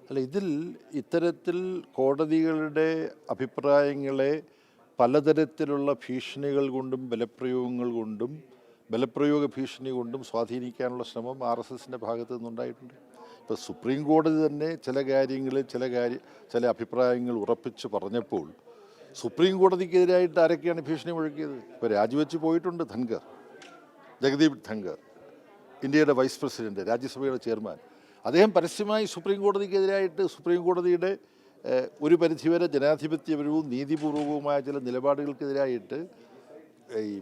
അല്ല, ഇതിൽ ഇത്തരത്തിൽ കോടതികളുടെ അഭിപ്രായങ്ങളെ പലതരത്തിലുള്ള ഭീഷണികൾ കൊണ്ടും ബലപ്രയോഗങ്ങൾ കൊണ്ടും ബലപ്രയോഗ ഭീഷണി കൊണ്ടും സ്വാധീനിക്കാനുള്ള ശ്രമം RSSൻ്റെ ഭാഗത്തു നിന്നുണ്ടായിട്ടുണ്ട്. ഇപ്പോൾ സുപ്രീം കോടതി തന്നെ ചില അഭിപ്രായങ്ങൾ ഉറപ്പിച്ച് പറഞ്ഞപ്പോൾ സുപ്രീം കോടതിക്കെതിരായിട്ട് ആരൊക്കെയാണ് ഭീഷണി മുഴക്കിയത്? ഇപ്പോൾ രാജിവെച്ച് പോയിട്ടുണ്ട് ജഗദീപ് ധങ്കർ, ഇന്ത്യയുടെ വൈസ് പ്രസിഡന്റ്, രാജ്യസഭയുടെ ചെയർമാൻ. അദ്ദേഹം പരസ്യമായി സുപ്രീം കോടതിക്കെതിരായിട്ട് സുപ്രീം കോടതിയുടെ ഒരു പരിധിവരെ ജനാധിപത്യപരവും നീതിപൂർവകവുമായ ചില നിലപാടുകൾക്കെതിരായിട്ട് ഈ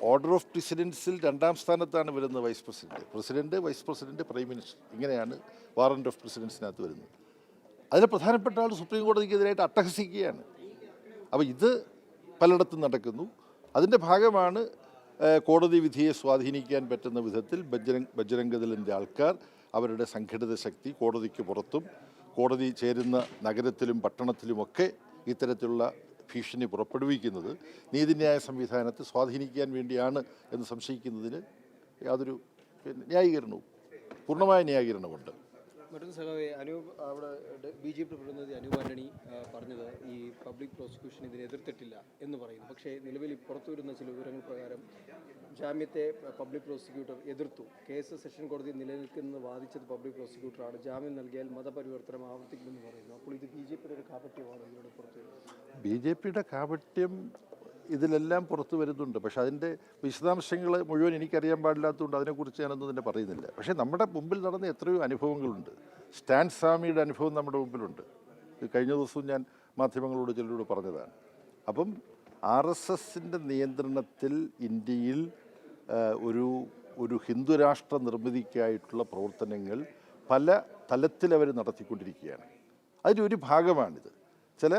ഓർഡർ ഓഫ് പ്രസിഡൻസിൽ 2ാം സ്ഥാനത്താണ് വരുന്നത് president, vice president, prime minister. ഇങ്ങനെയാണ് വാറന്റ് ഓഫ് പ്രസിഡൻസിനകത്ത് വരുന്നത്. അതിലെ പ്രധാനപ്പെട്ട ആൾ സുപ്രീം കോടതിക്കെതിരായിട്ട് അട്ടഹസിക്കുകയാണ്. അപ്പോൾ ഇത് പലയിടത്തും നടക്കുന്നു. അതിൻ്റെ ഭാഗമാണ് കോടതി വിധിയെ സ്വാധീനിക്കാൻ പറ്റുന്ന വിധത്തിൽ ബജ്രംഗദളിൻ്റെ ആൾക്കാർ അവരുടെ സംഘടിത ശക്തി കോടതിക്ക് പുറത്തും കോടതി ചേരുന്ന നഗരത്തിലും പട്ടണത്തിലുമൊക്കെ ഇത്തരത്തിലുള്ള ഭീഷണി പുറപ്പെടുവിക്കുന്നത് നീതിന്യായ സംവിധാനത്തെ സ്വാധീനിക്കാൻ വേണ്ടിയാണ് എന്ന് സംശയിക്കുന്നതിന് യാതൊരു പൂർണ്ണമായ ന്യായീകരണമുണ്ട്. മറ്റൊരു സഖാവെ, അനൂപ് അവിടെ BJP പ്രതിനിധി അനൂപ് ആന്റണി പറഞ്ഞത് ഈ പബ്ലിക് പ്രോസിക്യൂഷൻ ഇതിനെ എതിർത്തിട്ടില്ല എന്ന് പറയുന്നു. പക്ഷേ നിലവിൽ പുറത്തു വരുന്ന ചില വിവരങ്ങൾ പ്രകാരം ജാമ്യത്തെ പബ്ലിക് പ്രോസിക്യൂട്ടർ എതിർത്തു. കേസ് സെഷൻ കോടതി നിലനിൽക്കുന്നത് വാദിച്ചത് പബ്ലിക് പ്രോസിക്യൂട്ടറാണ്. ജാമ്യം നൽകിയാൽ മതപരിവർത്തനം ആവർത്തിക്കുമെന്ന് പറയുന്നു. അപ്പോൾ ഇത് BJPയുടെ ഒരു കാപട്യമാണ് ഇതിലൂടെ പുറത്തു വരുന്നത്. BJPയുടെ കാപട്യം ഇതിലെല്ലാം പുറത്തു വരുന്നുണ്ട്. പക്ഷേ അതിൻ്റെ വിശദാംശങ്ങൾ മുഴുവൻ എനിക്കറിയാൻ പാടില്ലാത്തതുകൊണ്ട് അതിനെക്കുറിച്ച് ഞാനൊന്നും തന്നെ പറയുന്നില്ല. പക്ഷേ നമ്മുടെ മുമ്പിൽ നടന്ന എത്രയോ അനുഭവങ്ങളുണ്ട്. സ്റ്റാൻ സ്വാമിയുടെ അനുഭവം നമ്മുടെ മുമ്പിലുണ്ട്. കഴിഞ്ഞ ദിവസവും ഞാൻ മാധ്യമങ്ങളോട് ചിലരോട് പറഞ്ഞതാണ്. അപ്പം RSSൻ്റെ നിയന്ത്രണത്തിൽ ഇന്ത്യയിൽ ഒരു ഹിന്ദുരാഷ്ട്ര നിർമ്മിതിക്കായിട്ടുള്ള പ്രവർത്തനങ്ങൾ പല തലത്തിലവർ നടത്തിക്കൊണ്ടിരിക്കുകയാണ്. അതിൻ്റെ ഒരു ഭാഗമാണിത്. ചില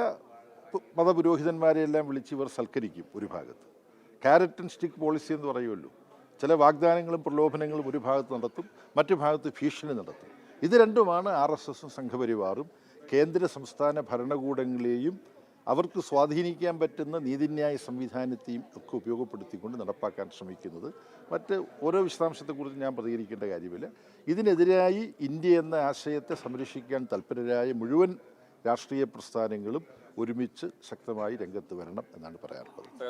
മതപുരോഹിതന്മാരെയെല്ലാം വിളിച്ച് ഇവർ സൽക്കരിക്കും. ഒരു ഭാഗത്ത് ക്യാരറ്റ് ആൻഡ് സ്റ്റിക്ക് പോളിസി എന്ന് പറയുമല്ലോ. ചില വാഗ്ദാനങ്ങളും പ്രലോഭനങ്ങളും ഒരു ഭാഗത്ത് നടത്തും, മറ്റു ഭാഗത്ത് ഭീഷണി നടത്തും. ഇത് രണ്ടുമാണ് RSSും സംഘപരിവാറും കേന്ദ്ര സംസ്ഥാന ഭരണകൂടങ്ങളെയും അവർക്ക് സ്വാധീനിക്കാൻ പറ്റുന്ന നീതിന്യായ സംവിധാനത്തെയും ഒക്കെ ഉപയോഗപ്പെടുത്തിക്കൊണ്ട് നടപ്പാക്കാൻ ശ്രമിക്കുന്നത്. മറ്റ് ഓരോ വിശദാംശത്തെക്കുറിച്ച് ഞാൻ പ്രതികരിക്കേണ്ട കാര്യമില്ല. ഇതിനെതിരായി ഇന്ത്യ എന്ന ആശയത്തെ സംരക്ഷിക്കാൻ തൽപരരായ മുഴുവൻ രാഷ്ട്രീയ പ്രസ്ഥാനങ്ങളും ഒരുമിച്ച് ശക്തമായി രംഗത്ത് വരണം എന്നാണ് പറയാറുള്ളത്.